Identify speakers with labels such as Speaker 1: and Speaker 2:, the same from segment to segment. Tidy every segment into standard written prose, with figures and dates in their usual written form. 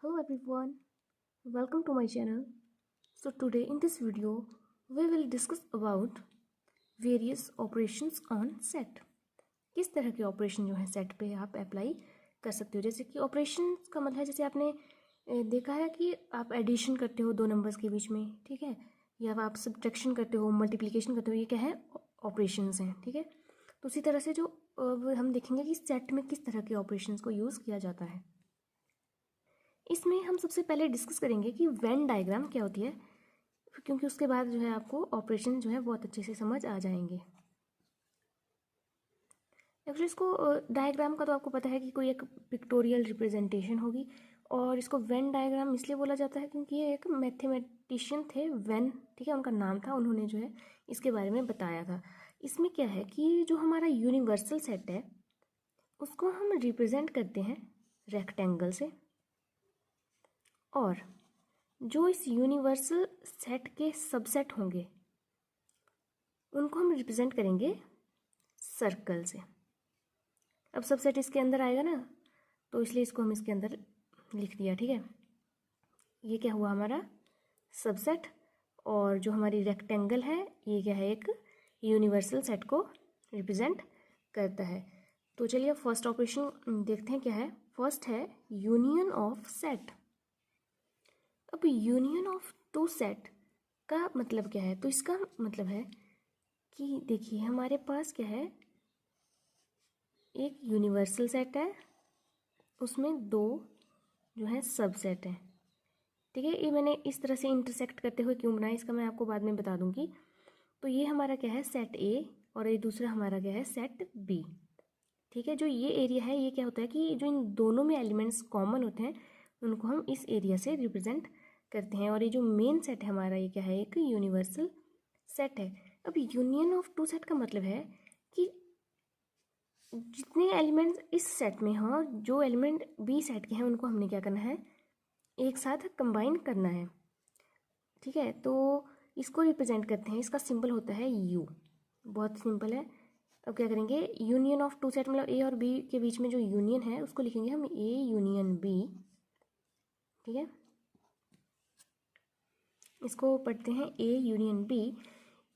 Speaker 1: Hello everyone, welcome to my channel. So today in this video we will discuss about various operations on set. किस तरह के operation जो है set पे आप अप्लाई कर सकते हो। जैसे कि ऑपरेशन का मतलब है, जैसे आपने देखा है कि आप एडिशन करते हो दो नंबर्स के बीच में, ठीक है, या आप सब्ट्रैक्शन करते हो, मल्टीप्लिकेशन करते हो, ये क्या है, ऑपरेशंस हैं, ठीक है। तो उसी तरह से जो हम देखेंगे कि सेट में किस तरह के ऑपरेशंस को यूज़ किया जाता है। इसमें हम सबसे पहले डिस्कस करेंगे कि वेन डायग्राम क्या होती है, क्योंकि उसके बाद जो है आपको ऑपरेशन जो है बहुत अच्छे से समझ आ जाएंगे। एक्चुअली इसको डायग्राम का तो आपको पता है कि कोई एक पिक्टोरियल रिप्रेजेंटेशन होगी, और इसको वेन डायग्राम इसलिए बोला जाता है क्योंकि ये एक मैथमेटिशियन थे वेन, ठीक है, उनका नाम था, उन्होंने जो है इसके बारे में बताया था। इसमें क्या है कि जो हमारा यूनिवर्सल सेट है उसको हम रिप्रेजेंट करते हैं रेक्टेंगल से, और जो इस यूनिवर्सल सेट के सबसेट होंगे उनको हम रिप्रेजेंट करेंगे सर्कल से। अब सबसेट इसके अंदर आएगा ना, तो इसलिए इसको हम इसके अंदर लिख दिया, ठीक है। ये क्या हुआ, हमारा सबसेट, और जो हमारी रेक्टेंगल है ये क्या है, एक यूनिवर्सल सेट को रिप्रेजेंट करता है। तो चलिए अब फर्स्ट ऑपरेशन देखते हैं क्या है। फर्स्ट है यूनियन ऑफ सेट। अब यूनियन ऑफ टू सेट का मतलब क्या है, तो इसका मतलब है कि देखिए हमारे पास क्या है, एक यूनिवर्सल सेट है, उसमें दो जो है सबसेट हैं, ठीक है। ये मैंने इस तरह से इंटरसेक्ट करते हुए क्यों बनाया, इसका मैं आपको बाद में बता दूंगी। तो ये हमारा क्या है, सेट ए, और ये दूसरा हमारा क्या है, सेट बी, ठीक है। जो ये एरिया है ये क्या होता है कि जो इन दोनों में एलिमेंट्स कॉमन होते हैं उनको हम इस एरिया से रिप्रेजेंट करते हैं। और ये जो मेन सेट है हमारा ये क्या है, एक यूनिवर्सल सेट है। अब यूनियन ऑफ टू सेट का मतलब है कि जितने एलिमेंट्स इस सेट में हों, जो एलिमेंट बी सेट के हैं उनको हमने क्या करना है, एक साथ कंबाइन करना है, ठीक है। तो इसको रिप्रेजेंट करते हैं, इसका सिंबल होता है यू, बहुत सिंपल है। अब क्या करेंगे, यूनियन ऑफ टू सेट मतलब ए और बी के बीच में जो यूनियन है उसको लिखेंगे हम ए यूनियन बी, ठीक है। इसको पढ़ते हैं ए यूनियन बी।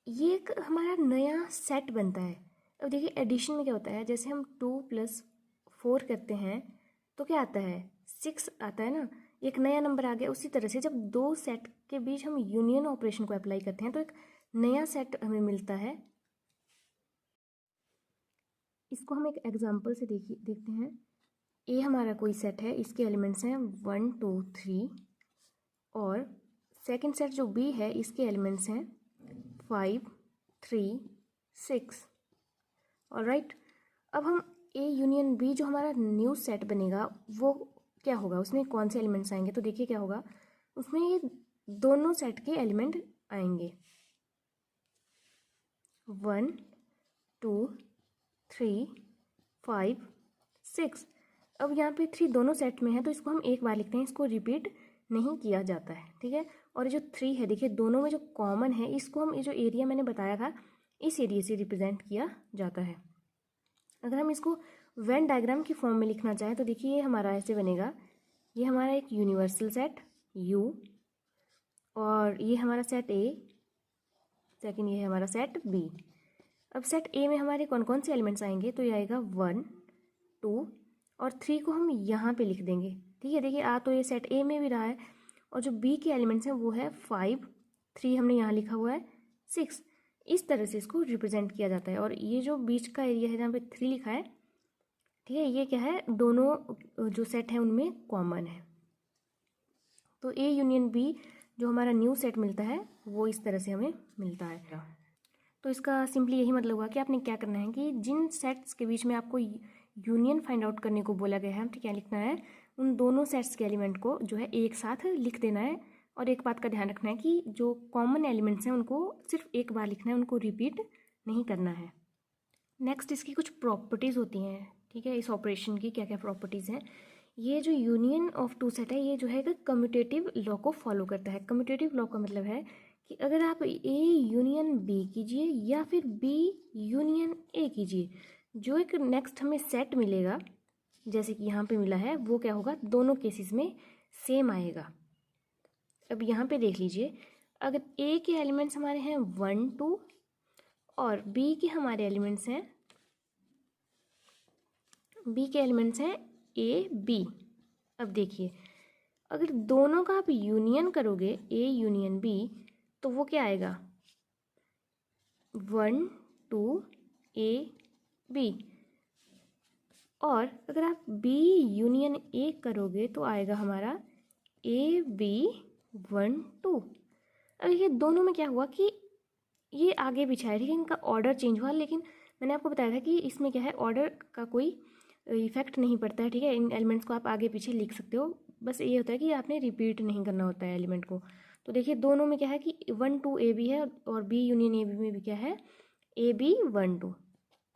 Speaker 1: ये एक हमारा नया सेट बनता है। अब देखिए एडिशन में क्या होता है, जैसे हम 2+4 करते हैं तो क्या आता है, 6 आता है ना, एक नया नंबर आ गया। उसी तरह से जब दो सेट के बीच हम यूनियन ऑपरेशन को अप्लाई करते हैं तो एक नया सेट हमें मिलता है। इसको हम एक एग्जांपल से देखते हैं। ए हमारा कोई सेट है, इसके एलिमेंट्स हैं 1 2 3, और सेकंड सेट जो बी है इसके एलिमेंट्स हैं 5 3 6, और राइट। अब हम ए यूनियन बी जो हमारा न्यू सेट बनेगा वो क्या होगा, उसमें कौन से एलिमेंट्स आएंगे, तो देखिए क्या होगा, उसमें ये दोनों सेट के एलिमेंट आएंगे 1 2 3 5 6। अब यहाँ पे 3 दोनों सेट में है तो इसको हम एक बार लिखते हैं, इसको रिपीट नहीं किया जाता है, ठीक है। और ये जो 3 है देखिए दोनों में जो कॉमन है इसको हम, ये जो एरिया मैंने बताया था इस एरिया से रिप्रेजेंट किया जाता है। अगर हम इसको वेन डायग्राम की फॉर्म में लिखना चाहें तो देखिए ये हमारा ऐसे बनेगा, ये हमारा एक यूनिवर्सल सेट यू, और ये हमारा सेट ए, सेकंड ये है हमारा सेट बी। अब सेट ए में हमारे कौन कौन से एलिमेंट्स आएंगे, तो ये आएगा 1 2 और 3 को हम यहाँ पे लिख देंगे, ठीक है। देखिए आ तो ये सेट ए में भी रहा है, और जो बी के एलिमेंट्स हैं वो है 5 3 हमने यहाँ लिखा हुआ है 6। इस तरह से इसको रिप्रेजेंट किया जाता है। और ये जो बीच का एरिया है जहाँ पे 3 लिखा है, ठीक है, ये क्या है, दोनों जो सेट है उनमें कॉमन है। तो ए यूनियन बी जो हमारा न्यू सेट मिलता है वो इस तरह से हमें मिलता है। तो इसका सिंपली यही मतलब हुआ कि आपने क्या करना है कि जिन सेट्स के बीच में आपको यूनियन फाइंड आउट करने को बोला गया है, तो क्या लिखना है, उन दोनों सेट्स के एलिमेंट को जो है एक साथ लिख देना है। और एक बात का ध्यान रखना है कि जो कॉमन एलिमेंट्स हैं उनको सिर्फ एक बार लिखना है, उनको रिपीट नहीं करना है। नेक्स्ट इसकी कुछ प्रॉपर्टीज़ होती हैं, ठीक है। इस ऑपरेशन की क्या क्या प्रॉपर्टीज़ हैं, ये जो यूनियन ऑफ टू सेट है ये जो है कम्यूटेटिव लॉ को फॉलो करता है। कम्यूटेटिव लॉ का मतलब है कि अगर आप ए यूनियन बी कीजिए या फिर बी यूनियन ए कीजिए, जो एक नेक्स्ट हमें सेट मिलेगा जैसे कि यहाँ पे मिला है वो क्या होगा, दोनों केसेस में सेम आएगा। अब यहाँ पे देख लीजिए, अगर ए के एलिमेंट्स हमारे हैं 1 2 और बी के हमारे एलिमेंट्स हैं ए बी। अब देखिए, अगर दोनों का आप यूनियन करोगे ए यूनियन बी तो वो क्या आएगा 1 2 ए बी। और अगर आप बी यूनियन ए करोगे तो आएगा हमारा ए बी 1 2। अब ये दोनों में क्या हुआ कि ये आगे पीछे है, ठीक है, इनका ऑर्डर चेंज हुआ, लेकिन मैंने आपको बताया था कि इसमें क्या है ऑर्डर का कोई इफेक्ट नहीं पड़ता है, ठीक है। इन एलिमेंट्स को आप आगे पीछे लिख सकते हो, बस ये होता है कि आपने रिपीट नहीं करना होता है एलिमेंट को। तो देखिए दोनों में क्या है कि 1 2 ए बी है और बी यूनियन ए बी में भी क्या है ए बी 1 2।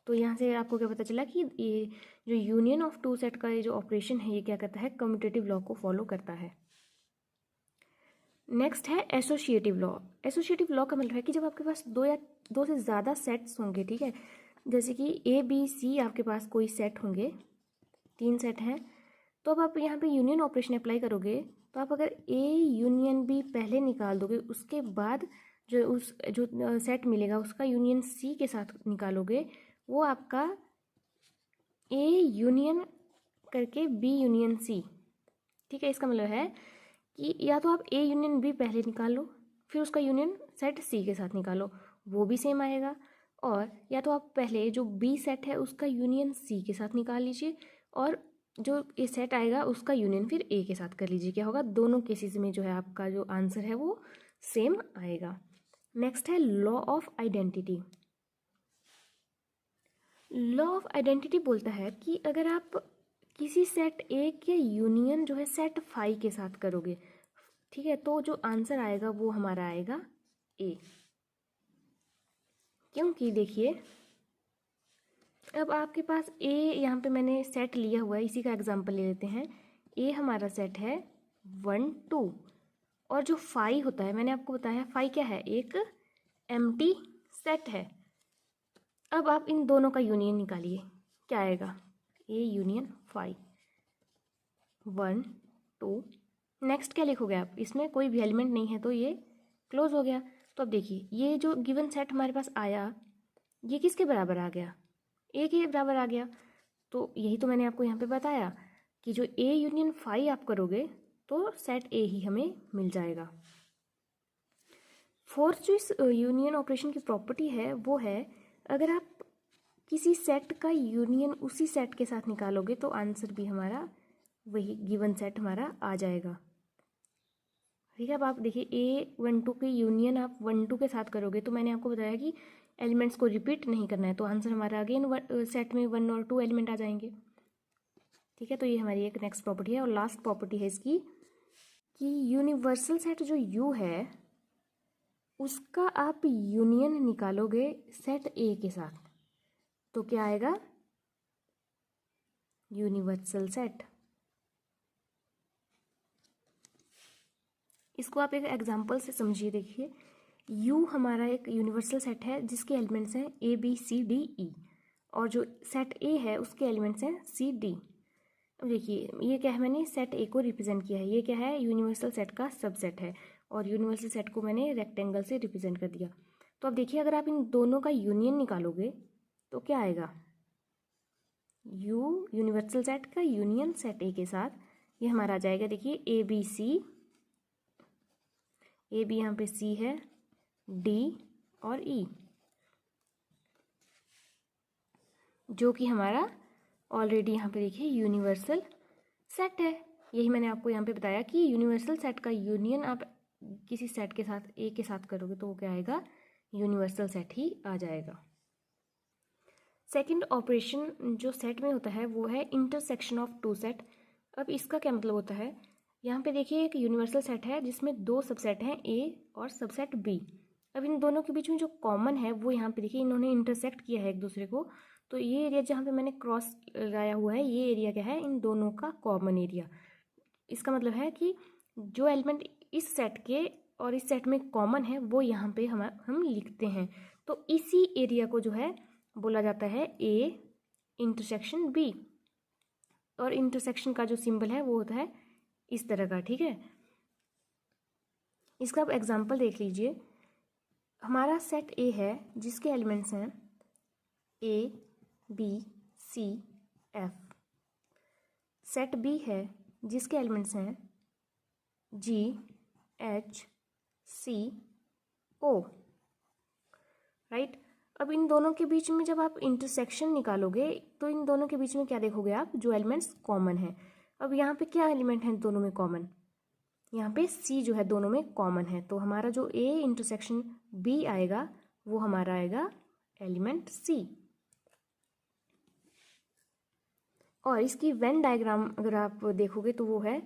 Speaker 1: तो यहाँ से आपको क्या पता चला कि ये जो यूनियन ऑफ टू सेट का ये जो ऑपरेशन है ये क्या करता है कम्यूटेटिव लॉ को फॉलो करता है। नेक्स्ट है एसोसिएटिव लॉ। एसोसिएटिव लॉ का मतलब है कि जब आपके पास दो से ज़्यादा सेट्स होंगे, ठीक है, जैसे कि ए बी सी आपके पास कोई सेट होंगे, 3 सेट हैं, तो अब आप यहाँ पे यूनियन ऑपरेशन अप्लाई करोगे तो आप अगर ए यूनियन बी पहले निकाल दोगे उसके बाद जो सेट मिलेगा उसका यूनियन सी के साथ निकालोगे, वो आपका ए यूनियन करके बी यूनियन सी, ठीक है। इसका मतलब है कि या तो आप ए यूनियन बी पहले निकाल लो फिर उसका यूनियन सेट सी के साथ निकालो, वो भी सेम आएगा, और या तो आप पहले जो बी सेट है उसका यूनियन सी के साथ निकाल लीजिए और जो ए सेट आएगा उसका यूनियन फिर ए के साथ कर लीजिए। क्या होगा दोनों केसेस में जो है आपका जो आंसर है वो सेम आएगा। नेक्स्ट है law of identity. Law of identity बोलता है कि अगर आप किसी सेट ए के यूनियन जो है सेट फाई के साथ करोगे, ठीक है, तो जो आंसर आएगा वो हमारा आएगा ए। क्योंकि देखिए अब आपके पास ए यहाँ पे मैंने सेट लिया हुआ है, इसी का एग्जांपल ले लेते हैं। ए हमारा सेट है 1 2 और जो फाई होता है मैंने आपको बताया फाई क्या है एक एम्प्टी सेट है। अब आप इन दोनों का यूनियन निकालिए, क्या आएगा ए यूनियन फाई 1 2। नेक्स्ट क्या लिखोगे आप, इसमें कोई भी एलिमेंट नहीं है तो ये क्लोज हो गया। तो अब देखिए ये जो गिवन सेट हमारे पास आया ये किसके बराबर आ गया ए के बराबर आ गया। तो यही तो मैंने आपको यहाँ पे बताया कि जो ए यूनियन फाई आप करोगे तो सेट ए ही हमें मिल जाएगा। फोर्थ जो इस यूनियन ऑपरेशन की प्रॉपर्टी है वो है अगर आप किसी सेट का यूनियन उसी सेट के साथ निकालोगे तो आंसर भी हमारा वही गिवन सेट हमारा आ जाएगा, ठीक है। अब आप देखिए ए 1 2 की यूनियन आप 1 2 के साथ करोगे तो मैंने आपको बताया कि एलिमेंट्स को रिपीट नहीं करना है, तो आंसर हमारा अगेन सेट में 1 और 2 एलिमेंट आ जाएंगे, ठीक है। तो ये हमारी एक नेक्स्ट प्रॉपर्टी है। और लास्ट प्रॉपर्टी है इसकी कि यूनिवर्सल सेट जो यू है उसका आप यूनियन निकालोगे सेट ए के साथ तो क्या आएगा यूनिवर्सल सेट। इसको आप एक एग्जांपल से समझिए। देखिए U हमारा एक यूनिवर्सल सेट है जिसके एलिमेंट्स हैं A B C D E और जो सेट A है उसके एलिमेंट्स हैं सी डी। अब देखिए ये क्या है मैंने सेट A को रिप्रेजेंट किया है, ये क्या है यूनिवर्सल सेट का सबसेट है और यूनिवर्सल सेट को मैंने रेक्टेंगल से रिप्रेजेंट कर दिया। तो अब देखिए अगर आप इन दोनों का यूनियन निकालोगे तो क्या आएगा U यूनिवर्सल सेट का यूनियन सेट A के साथ ये हमारा आ जाएगा। देखिए ए बी सी, ए बी यहाँ पे सी है, डी और ई, जो कि हमारा ऑलरेडी यहाँ पे देखिए यूनिवर्सल सेट है। यही मैंने आपको यहाँ पे बताया कि यूनिवर्सल सेट का यूनियन आप किसी सेट के साथ ए के साथ करोगे तो वो क्या आएगा यूनिवर्सल सेट ही आ जाएगा। सेकंड ऑपरेशन जो सेट में होता है वो है इंटरसेक्शन ऑफ टू सेट। अब इसका क्या मतलब होता है, यहाँ पे देखिए एक यूनिवर्सल सेट है जिसमें दो सबसेट हैं ए और सबसेट बी। अब इन दोनों के बीच में जो कॉमन है वो यहाँ पे देखिए इन्होंने इंटरसेक्ट किया है एक दूसरे को, तो ये एरिया जहाँ पे मैंने क्रॉस लगाया हुआ है ये एरिया क्या है इन दोनों का कॉमन एरिया। इसका मतलब है कि जो एलिमेंट इस सेट के और इस सेट में कॉमन है वो यहाँ पे हम लिखते हैं, तो इसी एरिया को जो है बोला जाता है ए इंटरसेक्शन बी। और इंटरसेक्शन का जो सिंबल है वो होता है इस तरह का, ठीक है। इसका आप एग्जांपल देख लीजिए। हमारा सेट ए है जिसके एलिमेंट्स हैं A B C F. Set B है जिसके एलिमेंट्स हैं जी एच सी ओ, राइट। अब इन दोनों के बीच में जब आप इंटरसेक्शन निकालोगे तो इन दोनों के बीच में क्या देखोगे आप, जो एलिमेंट्स कॉमन है। अब यहाँ पे क्या एलिमेंट है दोनों में कॉमन, यहाँ पे सी जो है दोनों में कॉमन है, तो हमारा जो ए इंटरसेक्शन बी आएगा वो हमारा आएगा एलिमेंट सी। और इसकी वेन डायग्राम अगर आप देखोगे तो वो है,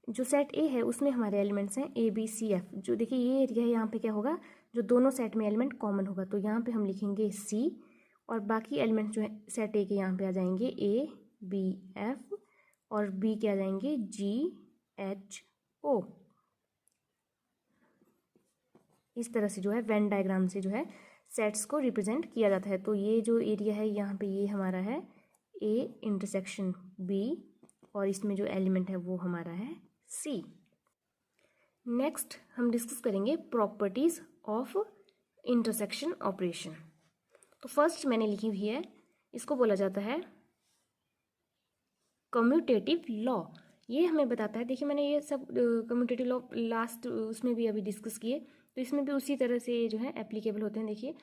Speaker 1: जो सेट ए है उसमें हमारे एलिमेंट्स हैं ए बी सी एफ। जो देखिए ये एरिया है, यहाँ पे क्या होगा, जो दोनों सेट में एलिमेंट कॉमन होगा, तो यहाँ पे हम लिखेंगे सी, और बाकी एलिमेंट्स जो है सेट ए के यहाँ पे आ जाएंगे ए बी एफ, और बी के आ जाएंगे जी एच ओ। इस तरह से जो है वेन डायग्राम से जो है सेट्स को रिप्रेजेंट किया जाता है। तो ये जो एरिया है यहाँ पे ये हमारा है ए इंटरसेक्शन बी, और इसमें जो एलिमेंट है वो हमारा है सी। नेक्स्ट हम डिस्कस करेंगे प्रॉपर्टीज ऑफ इंटरसेक्शन ऑपरेशन। तो फर्स्ट मैंने लिखी हुई है, इसको बोला जाता है कम्यूटेटिव लॉ। ये हमें बताता है, देखिए मैंने ये सब कम्यूटेटिव लॉ लास्ट उसमें भी अभी डिस्कस किए, तो इसमें भी उसी तरह से जो है एप्लीकेबल होते हैं। देखिए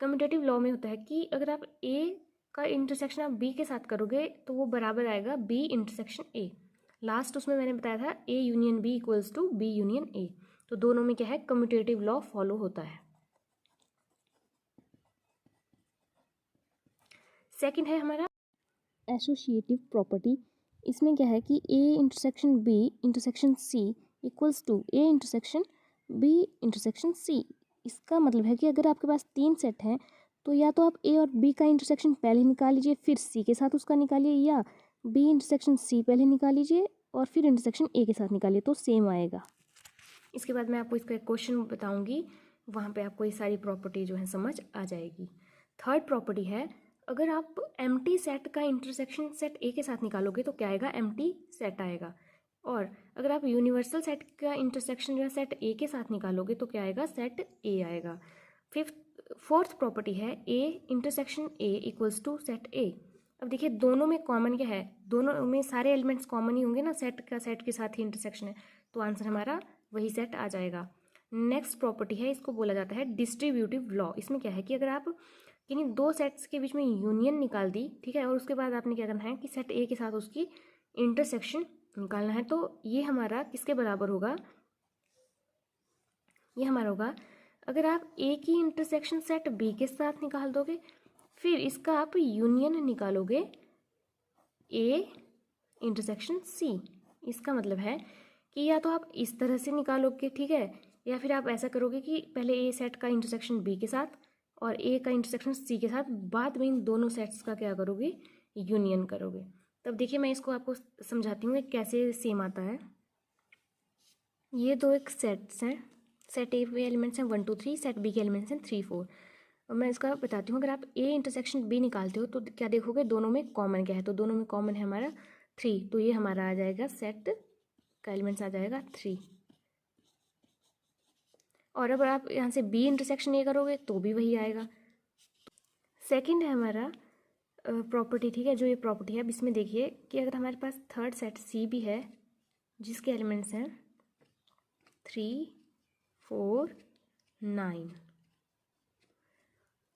Speaker 1: कम्यूटेटिव लॉ में होता है कि अगर आप ए का इंटरसेक्शन आप बी के साथ करोगे तो वो बराबर आएगा बी इंटरसेक्शन ए। लास्ट उसमें मैंने बताया था A union B equals to B union A, तो दोनों में क्या है, कम्यूटेटिव लॉ फॉलो होता है। सेकंड है हमारा एसोसिएटिव प्रॉपर्टी। इसमें क्या है कि A intersection B intersection C equals to A intersection B intersection C. इसका मतलब है कि अगर आपके पास तीन सेट हैं तो या तो आप ए और बी का इंटरसेक्शन पहले निकाल लीजिए फिर सी के साथ उसका निकालिए, या बी इंटरसेक्शन सी पहले निकाल लीजिए और फिर इंटरसेक्शन ए के साथ निकालिए, तो सेम आएगा। इसके बाद मैं आपको इसका एक क्वेश्चन बताऊंगी, वहाँ पे आपको ये सारी प्रॉपर्टी जो है समझ आ जाएगी। थर्ड प्रॉपर्टी है, अगर आप एम्प्टी सेट का इंटरसेक्शन सेट ए के साथ निकालोगे तो क्या आएगा, एम्प्टी सेट आएगा। और अगर आप यूनिवर्सल सेट का इंटरसेक्शन जो है सेट ए के साथ निकालोगे तो क्या आएगा, सेट ए आएगा। फोर्थ प्रॉपर्टी है A intersection A equals to set A. अब देखिए दोनों में कॉमन क्या है, दोनों में सारे एलिमेंट्स कॉमन ही होंगे ना, सेट का सेट के साथ ही इंटरसेक्शन है, तो आंसर हमारा वही सेट आ जाएगा। नेक्स्ट प्रॉपर्टी है, इसको बोला जाता है डिस्ट्रीब्यूटिव लॉ। इसमें क्या है कि अगर आप किन्हीं दो सेट्स के बीच में यूनियन निकाल दी, ठीक है, और उसके बाद आपने क्या करना है कि सेट ए के साथ उसकी इंटरसेक्शन निकालना है, तो ये हमारा किसके बराबर होगा, ये हमारा होगा अगर आप ए की इंटरसेक्शन सेट बी के साथ निकाल दोगे फिर इसका आप यूनियन निकालोगे ए इंटरसेक्शन सी। इसका मतलब है कि या तो आप इस तरह से निकालोगे, ठीक है, या फिर आप ऐसा करोगे कि पहले ए सेट का इंटरसेक्शन बी के साथ और ए का इंटरसेक्शन सी के साथ, बाद में इन दोनों सेट्स का क्या करोगे, यूनियन करोगे। तब देखिए मैं इसको आपको समझाती हूँ कैसे सेम आता है। ये दो एक सेट्स हैं, सेट ए के एलिमेंट्स हैं 1 2 3, सेट बी के एलिमेंट्स हैं 3 4। और मैं इसका बताती हूँ, अगर आप ए इंटरसेक्शन बी निकालते हो तो क्या देखोगे, दोनों में कॉमन क्या है, तो दोनों में कॉमन है हमारा 3, तो ये हमारा आ जाएगा सेट का एलिमेंट्स आ जाएगा 3। और अब आप यहाँ से बी इंटरसेक्शन ए करोगे तो भी वही आएगा। सेकंड है हमारा प्रॉपर्टी, ठीक है, जो ये प्रॉपर्टी है अब इसमें देखिए कि अगर हमारे पास थर्ड सेट सी भी है जिसके एलिमेंट्स हैं 3 4 9,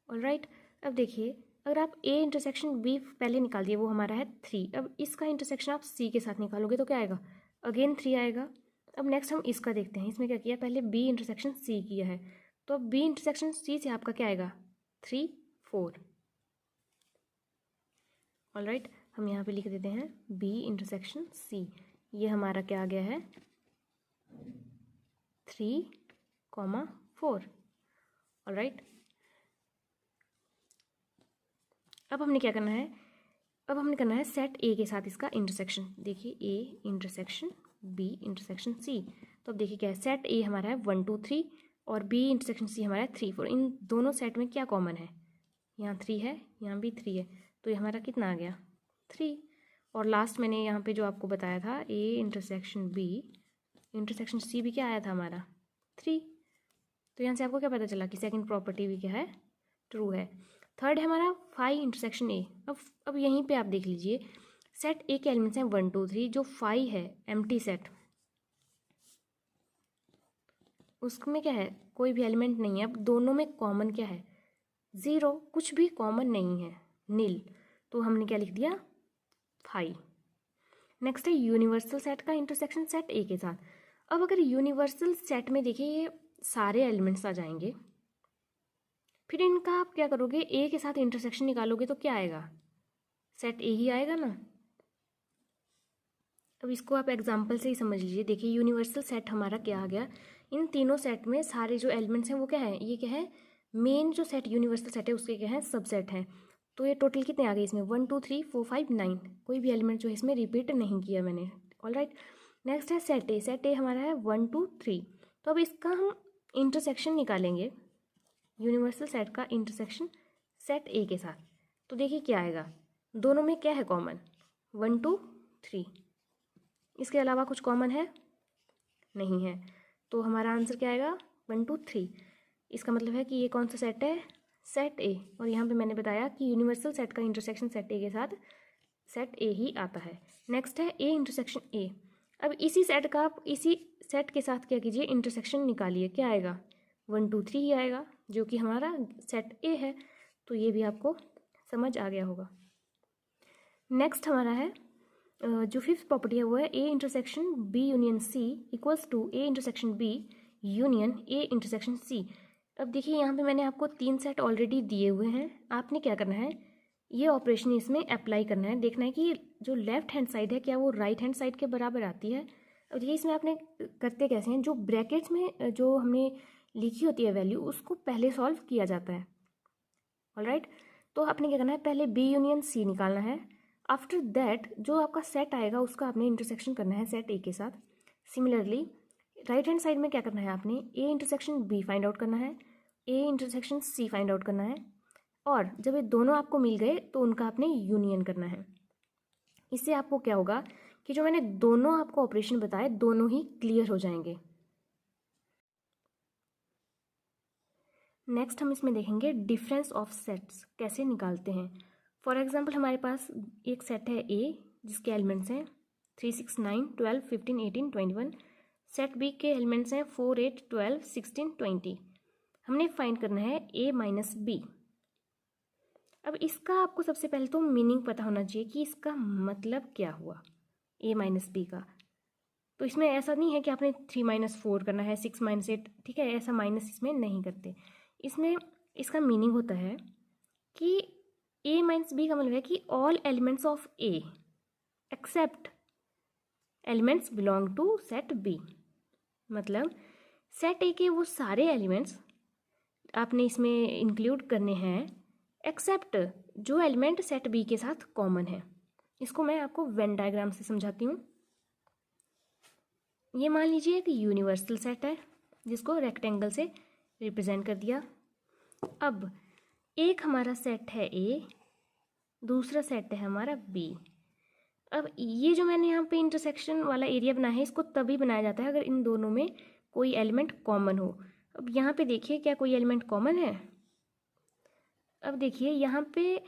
Speaker 1: ऑलराइट। अब देखिए अगर आप ए इंटरसेक्शन बी पहले निकाल दिए, वो हमारा है 3, अब इसका इंटरसेक्शन आप सी के साथ निकालोगे तो क्या आएगा, अगेन 3 आएगा। अब नेक्स्ट हम इसका देखते हैं, इसमें क्या किया, पहले बी इंटरसेक्शन सी किया है, तो अब बी इंटरसेक्शन सी से आपका क्या आएगा 3 4, ऑलराइट। हम यहाँ पे लिख देते हैं बी इंटरसेक्शन सी, ये हमारा क्या आ गया है 3 4, ऑलराइट। अब हमने क्या करना है, अब हमने करना है सेट ए के साथ इसका इंटरसेक्शन। देखिए A intersection B intersection C, तो अब देखिए क्या है, सेट ए हमारा है 1 2 3 और बी इंटरसेक्शन सी हमारा है 3 4। इन दोनों सेट में क्या कॉमन है, यहाँ 3 है, यहाँ भी 3 है, तो ये हमारा कितना आ गया 3, और लास्ट मैंने यहाँ पे जो आपको बताया था A intersection B intersection C भी क्या आया था हमारा 3। तो यहाँ से आपको क्या पता चला कि सेकंड प्रॉपर्टी भी क्या है, ट्रू है। थर्ड है हमारा फाई इंटरसेक्शन A। अब यहीं पे आप देख लीजिए सेट A के एलिमेंट्स हैं 1 2 3, जो फाई है एम्प्टी सेट, उसमें क्या है, कोई भी एलिमेंट नहीं है। अब दोनों में कॉमन क्या है, 0, कुछ भी कॉमन नहीं है, नील। तो हमने क्या लिख दिया, फाई। नेक्स्ट है यूनिवर्सल सेट का इंटरसेक्शन सेट ए के साथ। अब अगर यूनिवर्सल सेट में देखिए ये सारे एलिमेंट्स आ जाएंगे, फिर इनका आप क्या करोगे, ए के साथ इंटरसेक्शन निकालोगे तो क्या आएगा, सेट ए ही आएगा ना। अब इसको आप एग्जाम्पल से ही समझ लीजिए। देखिए यूनिवर्सल सेट हमारा क्या आ गया, इन तीनों सेट में सारे जो एलिमेंट्स हैं वो क्या है, ये क्या है, मेन जो सेट यूनिवर्सल सेट है उसके क्या है, सबसेट हैं। तो ये टोटल कितने आ गए इसमें, 1 2 3 4 5 9, कोई भी एलिमेंट जो है इसमें रिपीट नहीं किया मैंने। ऑल राइट, नेक्स्ट है सेट ए। सेट ए हमारा है 1 2 3। तो अब इसका हम इंटरसेक्शन निकालेंगे, यूनिवर्सल सेट का इंटरसेक्शन सेट ए के साथ। तो देखिए क्या आएगा, दोनों में क्या है कॉमन, 1 2 3, इसके अलावा कुछ कॉमन है नहीं है। तो हमारा आंसर क्या आएगा, 1 2 3। इसका मतलब है कि ये कौन सा सेट है, सेट ए। और यहाँ पे मैंने बताया कि यूनिवर्सल सेट का इंटरसेक्शन सेट ए के साथ सेट ए ही आता है। नेक्स्ट है ए इंटरसेक्शन ए। अब इसी सेट का आप इसी सेट के साथ क्या कीजिए, इंटरसेक्शन निकालिए, क्या आएगा, 1 2 3 ही आएगा, जो कि हमारा सेट ए है। तो ये भी आपको समझ आ गया होगा। नेक्स्ट हमारा है जो फिफ्थ प्रॉपर्टी है वो है A intersection B union C equals to A intersection B union A intersection C. अब देखिए यहाँ पे मैंने आपको 3 सेट ऑलरेडी दिए हुए हैं, आपने क्या करना है, ये ऑपरेशन इसमें अप्लाई करना है, देखना है कि जो लेफ्ट हैंड साइड है क्या वो राइट हैंड साइड के बराबर आती है। अब देखिए इसमें आपने करते कैसे हैं, जो ब्रैकेट्स में जो हमने लिखी होती है वैल्यू उसको पहले सॉल्व किया जाता है। ऑलराइट, तो आपने क्या करना है, पहले बी यूनियन सी निकालना है। आफ्टर दैट जो आपका सेट आएगा उसका आपने इंटरसेक्शन करना है सेट ए के साथ। सिमिलरली राइट हैंड साइड में क्या करना है, आपने A intersection B find out करना है, A intersection C find out करना है, और जब ये दोनों आपको मिल गए तो उनका आपने यूनियन करना है। इससे आपको क्या होगा कि जो मैंने दोनों आपको ऑपरेशन बताए दोनों ही क्लियर हो जाएंगे। नेक्स्ट हम इसमें देखेंगे डिफरेंस ऑफ सेट्स कैसे निकालते हैं। फॉर एग्जाम्पल हमारे पास एक सेट है ए जिसके एलिमेंट्स हैं 3 6 9 12 15 18 21। सेट बी के एलिमेंट्स हैं 4 8 12 16 20। हमने फाइंड करना है ए माइनस बी। अब इसका आपको सबसे पहले तो मीनिंग पता होना चाहिए कि इसका मतलब क्या हुआ ए माइनस बी का। तो इसमें ऐसा नहीं है कि आपने 3 - 4 करना है, 6 - 8, ठीक है, ऐसा माइनस इसमें नहीं करते। इसमें इसका मीनिंग होता है कि ए माइनस बी का मतलब है कि all elements of A except elements belong to set B. मतलब सेट ए के वो सारे एलिमेंट्स आपने इसमें इंक्लूड करने हैं एक्सेप्ट जो एलिमेंट सेट बी के साथ कॉमन है। इसको मैं आपको वेन डायग्राम से समझाती हूँ। ये मान लीजिए एक यूनिवर्सल सेट है जिसको रेक्टेंगल से रिप्रेजेंट कर दिया। अब एक हमारा सेट है ए, दूसरा सेट है हमारा बी। अब ये जो मैंने यहाँ पे इंटरसेक्शन वाला एरिया बनाया है इसको तभी बनाया जाता है अगर इन दोनों में कोई एलिमेंट कॉमन हो। अब यहाँ पे देखिए क्या कोई एलिमेंट कॉमन है। अब देखिए यहाँ पे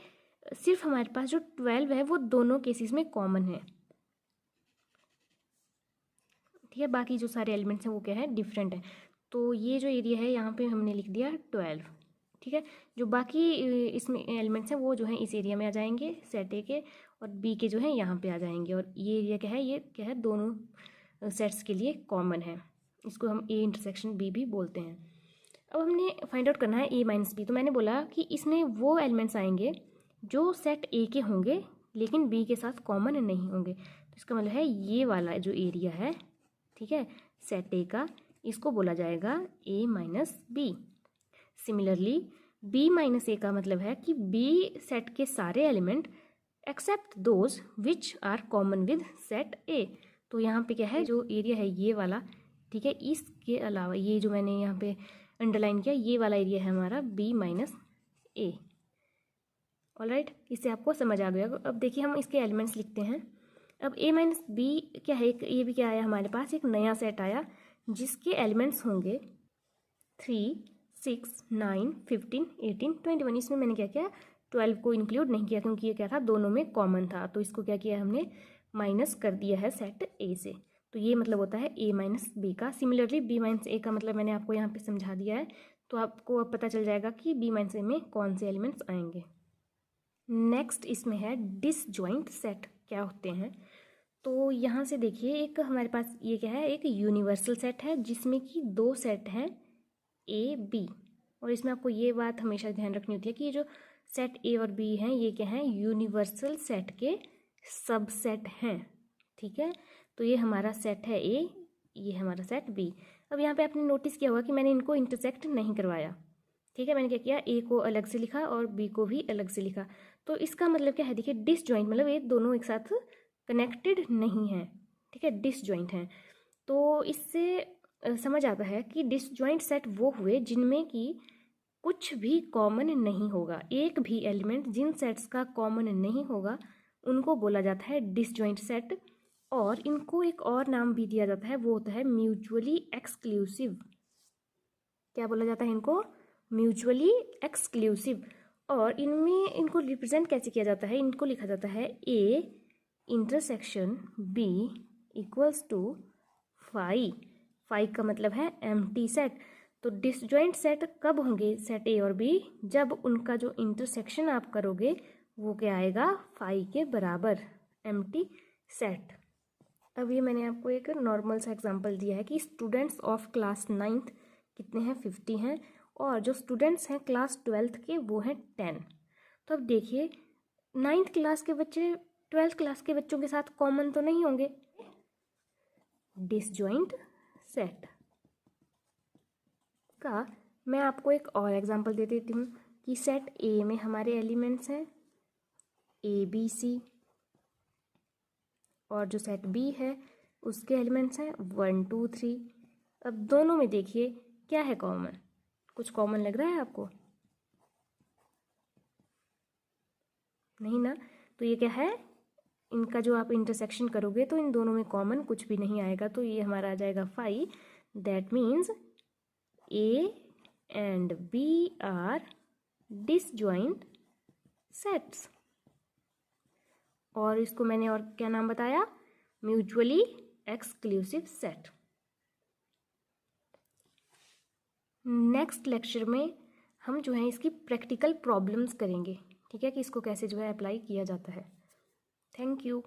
Speaker 1: सिर्फ हमारे पास जो 12 है वो दोनों केसेस में कॉमन है, ठीक है, बाकी जो सारे एलिमेंट्स हैं वो क्या है, डिफरेंट है। तो ये जो एरिया है यहाँ पे हमने लिख दिया 12, ठीक है। जो बाकी इसमें एलिमेंट्स हैं वो जो है इस एरिया में आ जाएंगे सेट ए के, और बी के जो है यहाँ पे आ जाएंगे। और ये एरिया क्या है, ये क्या है, दोनों सेट्स के लिए कॉमन है। इसको हम ए इंटरसेक्शन बी भी बोलते हैं। अब हमने फाइंड आउट करना है ए माइनस बी। तो मैंने बोला कि इसमें वो एलिमेंट्स आएंगे जो सेट ए के होंगे लेकिन बी के साथ कॉमन नहीं होंगे। तो इसका मतलब है ये वाला जो एरिया है, ठीक है, सेट ए का, इसको बोला जाएगा A minus B. Similarly B minus A का मतलब है कि बी सेट के सारे element except those which are common with set A. तो यहाँ पे क्या है, जो एरिया है ये वाला, ठीक है, इसके अलावा ये जो मैंने यहाँ पे अंडरलाइन किया ये वाला एरिया है हमारा बी माइनस ए। ऑलराइट, इससे आपको समझ आ गया। अब देखिए हम इसके एलिमेंट्स लिखते हैं। अब a माइनस बी क्या है, ये भी क्या आया हमारे पास, एक नया सेट आया जिसके एलिमेंट्स होंगे 3, 6, 9, 15, 18, 21। इसमें मैंने क्या किया, 12 को इंक्लूड नहीं किया क्योंकि ये क्या था, दोनों में कॉमन था, तो इसको क्या किया हमने, माइनस कर दिया है सेट ए से। तो ये मतलब होता है a माइनस बी का। सिमिलरली b माइनस ए का मतलब मैंने आपको यहाँ पे समझा दिया है, तो आपको अब पता चल जाएगा कि b माइनस ए में कौन से एलिमेंट्स आएंगे। नेक्स्ट इसमें है डिसजॉइंट सेट क्या होते हैं। तो यहाँ से देखिए, एक हमारे पास ये क्या है, एक यूनिवर्सल सेट है जिसमें कि दो सेट हैं ए बी, और इसमें आपको ये बात हमेशा ध्यान रखनी होती है कि ये जो सेट ए और बी हैं ये क्या हैं, यूनिवर्सल सेट के सबसेट हैं, ठीक है। तो ये हमारा सेट है ए, ये हमारा सेट बी। अब यहाँ पे आपने नोटिस किया होगा कि मैंने इनको इंटरसेक्ट नहीं करवाया, ठीक है। मैंने क्या किया, ए को अलग से लिखा और बी को भी अलग से लिखा। तो इसका मतलब क्या है, देखिए डिसजॉइंट मतलब ये दोनों एक साथ कनेक्टेड नहीं है, ठीक है, डिसजॉइंट हैं। तो इससे समझ आता है कि डिसजॉइंट सेट वो हुए जिनमें कि कुछ भी कॉमन नहीं होगा, एक भी एलिमेंट जिन सेट्स का कॉमन नहीं होगा उनको बोला जाता है डिसजॉइंट सेट। और इनको एक और नाम भी दिया जाता है, वो होता है म्यूचुअली एक्सक्लूसिव। क्या बोला जाता है इनको, म्यूचुअली एक्सक्लूसिव। और इनमें इनको रिप्रेजेंट कैसे किया जाता है, इनको लिखा जाता है A intersection B equals to phi. Phi का मतलब है एम्प्टी सेट। तो डिसजॉइंट सेट कब होंगे सेट ए और बी, जब उनका जो इंटरसेक्शन आप करोगे वो क्या आएगा, फाई के बराबर, एम्प्टी सेट। अब ये मैंने आपको एक नॉर्मल सा एग्जांपल दिया है कि स्टूडेंट्स ऑफ क्लास 9th कितने हैं, 50 हैं, और जो स्टूडेंट्स हैं क्लास 12th के वो हैं 10। तो अब देखिए 9th क्लास के बच्चे 12th क्लास के बच्चों के साथ कॉमन तो नहीं होंगे, डिसजॉइंट सेट का मैं आपको एक और एग्जांपल दे देती हूँ कि सेट ए में हमारे एलिमेंट्स हैं ए बी सी, और जो सेट बी है उसके एलिमेंट्स हैं 1 2 3। अब दोनों में देखिए क्या है कॉमन, कुछ कॉमन लग रहा है आपको, नहीं ना। तो ये क्या है, इनका जो आप इंटरसेक्शन करोगे तो इन दोनों में कॉमन कुछ भी नहीं आएगा, तो ये हमारा आ जाएगा phi. That means A and B are disjoint sets. और इसको मैंने और क्या नाम बताया, mutually exclusive set. Next lecture में हम जो है इसकी प्रैक्टिकल प्रॉब्लम्स करेंगे, ठीक है, कि इसको कैसे जो है अप्लाई किया जाता है। Thank you.